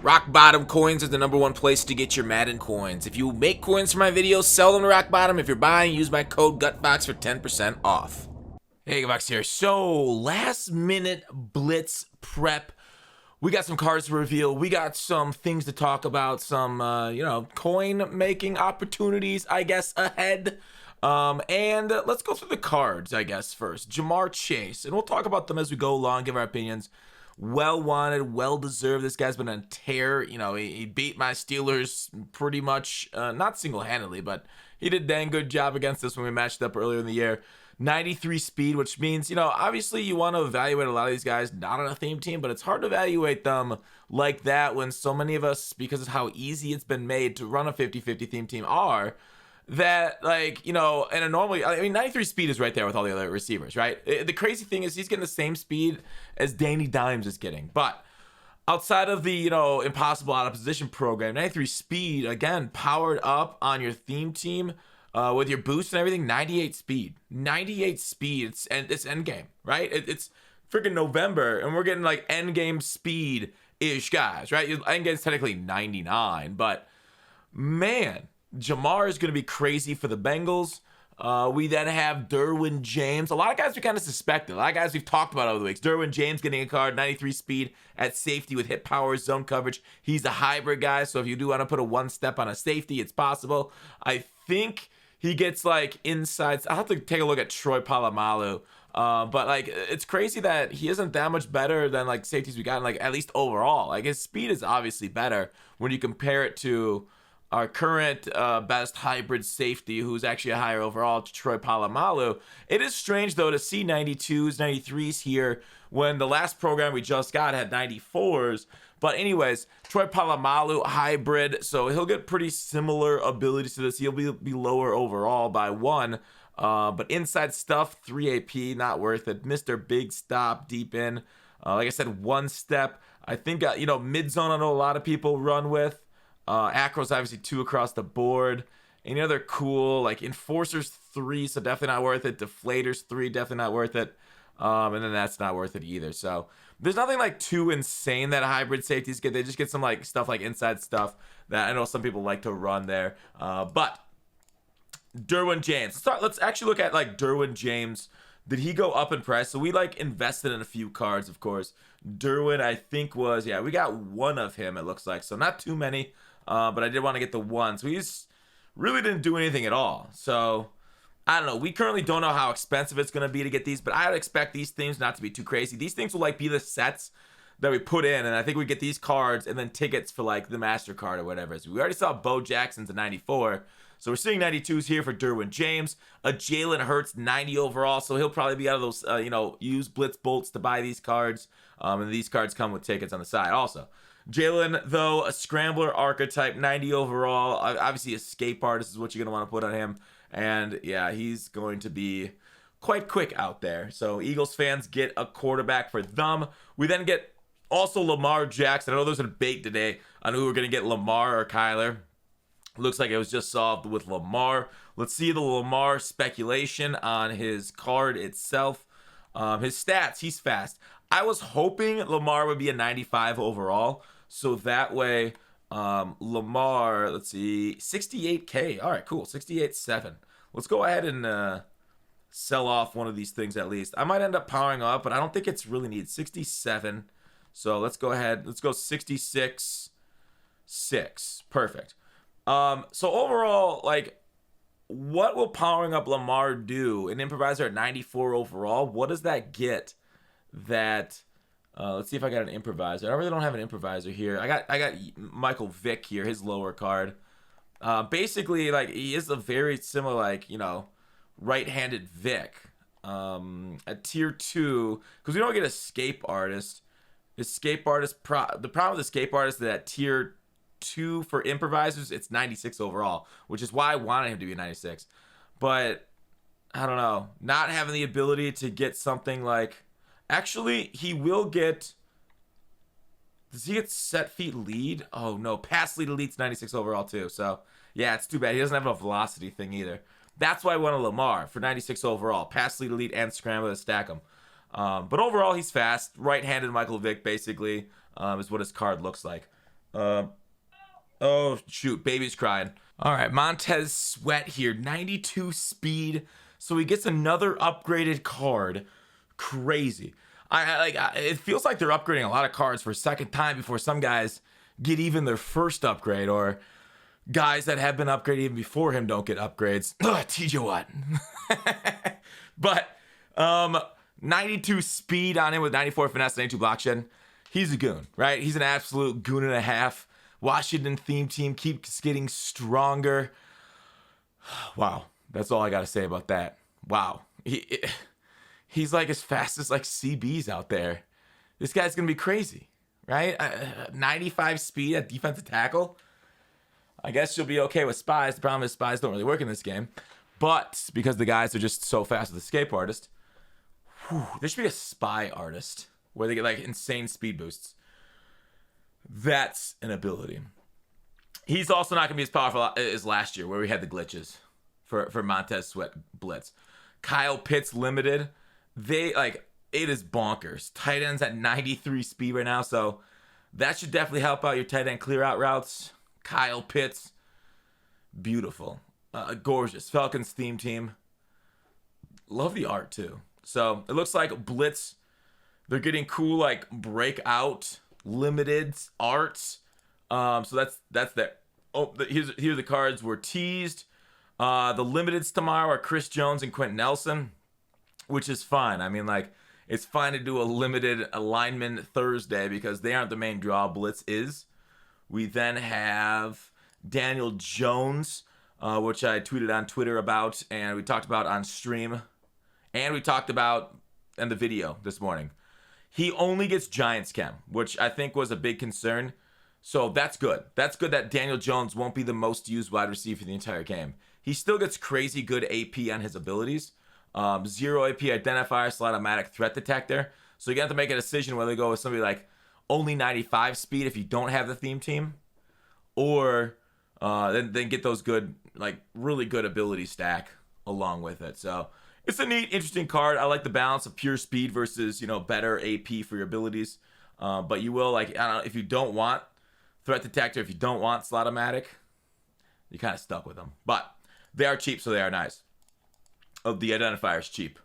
Rock Bottom Coins are the #1 place to get your Madden coins. If you make coins for my videos, sell them to Rock Bottom. If you're buying, use my code GUTBOX for 10% off. Hey, GUTBOX here. So, last minute blitz prep. We got some cards to reveal. We got some things to talk about. Some, coin making opportunities, I guess, ahead. And let's go through the cards, I guess, first. Ja'Marr Chase. And we'll talk about them as we go along, give our opinions. Well wanted, well deserved. This guy's been on a tear. You know, he beat my Steelers pretty much, not single-handedly, but he did a dang good job against us when we matched up earlier in the year. 93 speed, which means, you know, obviously you want to evaluate a lot of these guys not on a theme team, but it's hard to evaluate them like that when so many of us, because of how easy it's been made to run a 50-50 theme team, are that, like, you know, and a normally, I mean, 93 speed is right there with all the other receivers, right? The crazy thing is he's getting the same speed as Danny Dimes is getting, but outside of the, you know, impossible out of position program, 93 speed, again, powered up on your theme team with your boost and everything. 98 speed, it's end game, right? It's freaking November and we're getting like end game speed ish guys, right? End game's technically 99, but man, Ja'Marr is going to be crazy for the Bengals. We then have Derwin James. A lot of guys we kind of suspected. A lot of guys we've talked about over the weeks. Derwin James getting a card, 93 speed at safety with hit power, zone coverage. He's a hybrid guy, so if you do want to put a one step on a safety, it's possible. I think he gets like insides. I'll have to take a look at Troy Polamalu. But like, it's crazy that he isn't that much better than like safeties we got, like at least overall. Like his speed is obviously better when you compare it to our current best hybrid safety, who's actually a higher overall, Troy Polamalu. It is strange, though, to see 92s, 93s here when the last program we just got had 94s. But anyways, Troy Polamalu, hybrid, so he'll get pretty similar abilities to this. He'll be lower overall by 1. But inside stuff, 3 AP, not worth it. Mr. Big Stop, deep in. Like I said, 1 step. I think, mid-zone I know a lot of people run with. Acro's obviously 2 across the board. Any other cool, like Enforcers 3, so definitely not worth it. Deflators 3, definitely not worth it. And then that's not worth it either. So there's nothing like too insane that hybrid safeties get. They just get some like stuff like inside stuff that I know some people like to run there. But Derwin James. Let's actually look at like Derwin James. Did he go up in price? So we like invested in a few cards, of course. Derwin, I think was, we got 1 of him, it looks like. So not too many. But I did want to get the 1. So he's really didn't do anything at all. So I don't know. We currently don't know how expensive it's going to be to get these, but I would expect these things not to be too crazy. These things will like be the sets that we put in, and I think we get these cards and then tickets for like the MasterCard or whatever. So we already saw Bo Jackson's a 94. So we're seeing 92s here for Derwin James. A Jalen Hurts 90 overall, so he'll probably be out of those, use Blitz Bolts to buy these cards. And these cards come with tickets on the side also. Jalen, though, a scrambler archetype, 90 overall. Obviously, escape artist is what you're going to want to put on him. And, yeah, he's going to be quite quick out there. So Eagles fans get a quarterback for them. We then get also Lamar Jackson. I know there's a debate today on who we're going to get, Lamar or Kyler. Looks like it was just solved with Lamar. Let's see the Lamar speculation on his card itself. His stats, he's fast. I was hoping Lamar would be a 95 overall. So that way, Lamar, let's see, 68K. All right, cool, 68.7. Let's go ahead and sell off one of these things at least. I might end up powering up, but I don't think it's really needed. 67. So let's go ahead. Let's go 66.6. Perfect. So overall, like, what will powering up Lamar do? An improviser at 94 overall, what does that get? That let's see if I got an improviser. I really don't have an improviser here. I got Michael Vick here, his lower card. Basically, like, he is a very similar, like, right-handed Vick. At tier 2, because we don't get escape artist. Escape artist, the problem with escape artist is that at tier 2 for improvisers, it's 96 overall, which is why I wanted him to be 96. But I don't know, not having the ability to get something like, actually, he will get, does he get set feet lead? Oh no, pass lead elite's 96 overall too. So yeah, it's too bad. He doesn't have a velocity thing either. That's why I wanted Lamar for 96 overall. Pass lead elite and scramble to stack him. But overall, he's fast. Right-handed Michael Vick, basically, is what his card looks like. Uh, oh, shoot. Baby's crying. All right, Montez Sweat here. 92 speed. So he gets another upgraded card. Crazy. It feels like they're upgrading a lot of cards for a second time before some guys get even their first upgrade, or guys that have been upgraded even before him don't get upgrades. Ugh, TJ Watt. But 92 speed on him with 94 finesse, 92 block shed. He's a goon, right? He's an absolute goon and a half. Washington theme team keeps getting stronger. Wow. That's all I got to say about that. Wow. He's like as fast as like CBs out there. This guy's going to be crazy, right? 95 speed at defensive tackle. I guess you'll be okay with spies. The problem is spies don't really work in this game. But because the guys are just so fast with the escape artist, there should be a spy artist where they get like insane speed boosts. That's an ability. He's also not going to be as powerful as last year where we had the glitches for Montez Sweat Blitz. Kyle Pitts limited. It is bonkers. Tight ends at 93 speed right now, so that should definitely help out your tight end clear out routes. Kyle Pitts, beautiful, gorgeous. Falcons theme team. Love the art too. So it looks like Blitz. They're getting cool like breakout limited arts. So that's that. Oh, here the cards were teased. The limiteds tomorrow are Chris Jones and Quentin Nelson, which is fine. I mean, like, it's fine to do a limited alignment Thursday because they aren't the main draw. Blitz is. We then have Daniel Jones, which I tweeted on Twitter about, and we talked about on stream, and we talked about in the video this morning. He only gets Giants chem, which I think was a big concern. So that's good. That's good that Daniel Jones won't be the most used wide receiver for the entire game. He still gets crazy good AP on his abilities. 0 AP identifier, slot-o-matic threat detector. So you have to make a decision whether to go with somebody like only 95 speed if you don't have the theme team, or then get those good, like really good ability stack along with it. So it's a neat, interesting card. I like the balance of pure speed versus, better AP for your abilities. But you will, like, I don't know, if you don't want threat detector, if you don't want slot-o-matic, you're kind of stuck with them. But they are cheap, so they are nice. The identifier is cheap,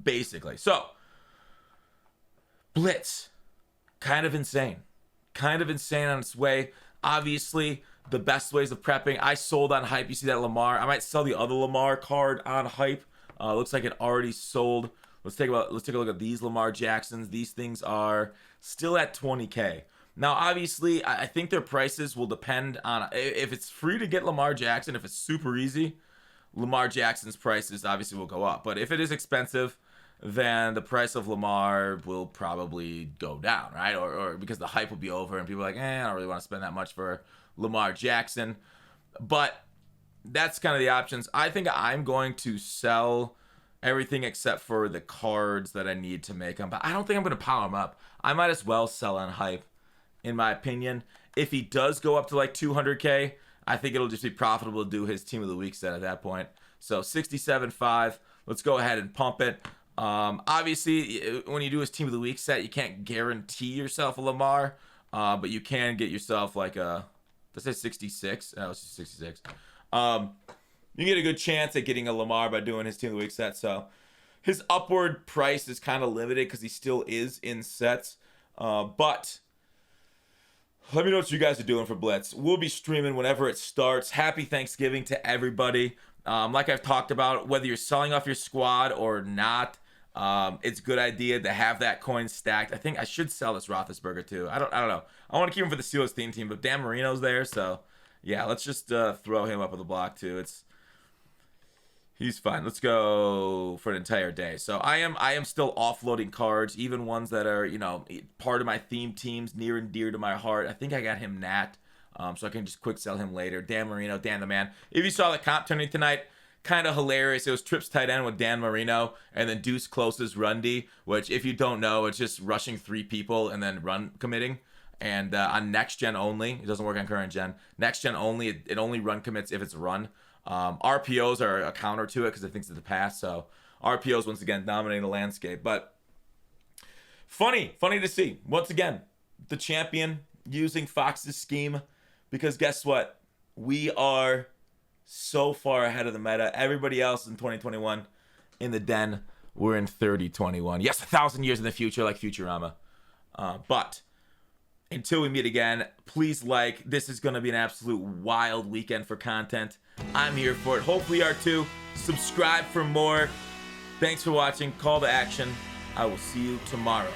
basically. So, Blitz, kind of insane. Kind of insane on its way. Obviously, the best ways of prepping. I sold on hype. You see that Lamar. I might sell the other Lamar card on hype. Looks like it already sold. Let's take a look at these Lamar Jacksons. These things are still at 20K. Now, obviously, I think their prices will depend on if it's free to get Lamar Jackson. If it's super easy, Lamar Jackson's prices obviously will go up. But if it is expensive, then the price of Lamar will probably go down, right? Or because the hype will be over and people are like, I don't really want to spend that much for Lamar Jackson. But that's kind of the options. I think I'm going to sell everything except for the cards that I need to make them. But I don't think I'm going to power them up. I might as well sell on hype, in my opinion. If he does go up to like 200K, I think it'll just be profitable to do his team of the week set at that point. So 67.5. Let's go ahead and pump it. Obviously, when you do his team of the week set, you can't guarantee yourself a Lamar, but you can get yourself like a, let's say 66. No, it's 66. You get a good chance at getting a Lamar by doing his team of the week set. So his upward price is kind of limited because he still is in sets. But let me know what you guys are doing for Blitz. We'll be streaming whenever it starts. Happy Thanksgiving to everybody. Like I've talked about, whether you're selling off your squad or not, it's a good idea to have that coin stacked. I think I should sell this Roethlisberger too. I don't know. I want to keep him for the Steelers theme team, but Dan Marino's there, so yeah, let's just throw him up on the block too. He's fine. Let's go for an entire day. So I am still offloading cards, even ones that are, part of my theme teams, near and dear to my heart. I think I got him Nat, so I can just quick sell him later. Dan Marino, Dan the man. If you saw the comp tourney tonight, kind of hilarious. It was Trips tight end with Dan Marino, and then Deuce Close's run D, which if you don't know, it's just rushing 3 people and then run committing. And on next gen only, it doesn't work on current gen. Next gen only, it only run commits if it's run. RPOs are a counter to it because it thinks of the past. So RPOs once again dominating the landscape. But funny to see once again the champion using Fox's scheme, because guess what? We are so far ahead of the meta. Everybody else in 2021 in the den, we're in 3021. Yes, 1,000 years in the future, like Futurama. But until we meet again, please like. This is going to be an absolute wild weekend for content. I'm here for it. Hopefully you are too. Subscribe for more. Thanks for watching. Call to action. I will see you tomorrow.